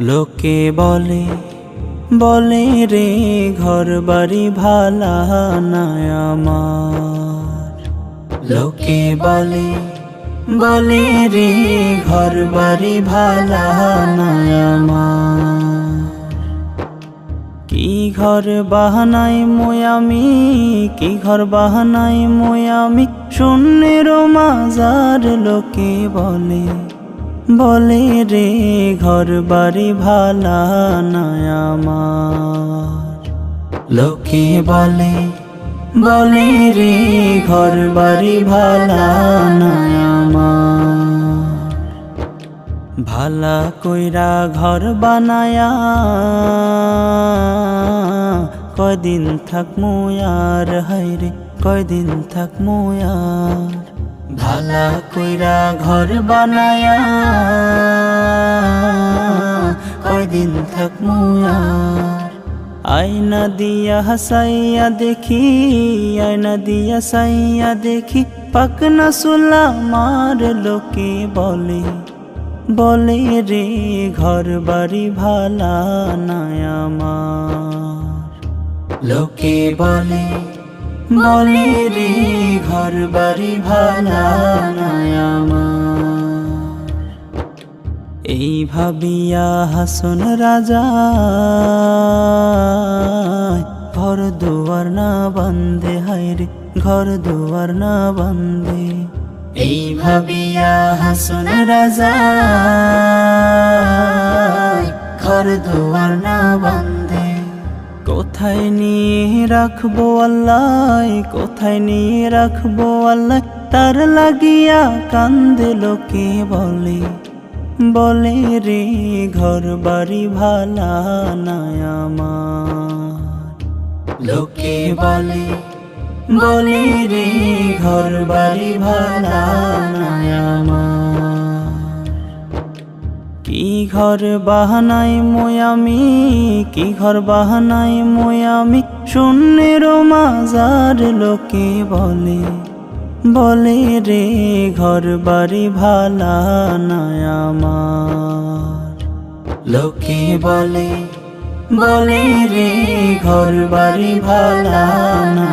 লোকে বলে বলে রে ঘর বাড়ি ভালা না আমার। লোকে বলে বলে রে ঘর বাড়ি ভালা না আমার। কি ঘর বাহানাই আমি, কি ঘর বাহানাই আমি, শূন্যের মাজার। লোকে বলে বলে রে ঘর বাড়ি ভালা না আমার। লোকে বলে বলে রে ঘর বাড়ি ভালা না আমার। ভালা কইরা ঘর বানায়া কয়দিন থাকমু আর, হায়রে কয়দিন থাকমু আর। ভালা কইরা ঘর বানায়া কয়দিন থাকমু আর। আয়না দিয়া হাসাইয়া দেখি, আয়না দিয়া সাইয়া দেখি, পাকনা সুলা মার। লোকে বলে বলে রে ঘর বাড়ি ভালা না আমার। লোকে বলে বলে রে ঘর বাড়ি ভালা না আমার। এই ভাবিয়া হাসন রাজা ঘর দুয়ার না বান্ধে, হায়রে ঘর দুয়ার না বান্ধে। এই ভাবিয়া হাসন রাজা ঘর দুয়ার না বান্ধে। কোথায় নিয়ে রাখবো আল্লাহ, কোথায় নিয়ে রাখবো আল্লাহ, তার লাগিয়া কান্দে। লোকে বলে বলে রে ঘর বাড়ি ভালা না আমার। লোকে বলে বলে রে ঘর বাড়ি ভালা না আমার। কি ঘর বাহানাই আমি, কি ঘর বাহানাই আমি, শূন্যের মাজার। লোকে বলে বলে রে ঘর বাড়ি ভালা না আমার। লোকে বলে বলে রে ঘর বাড়ি ভালা না।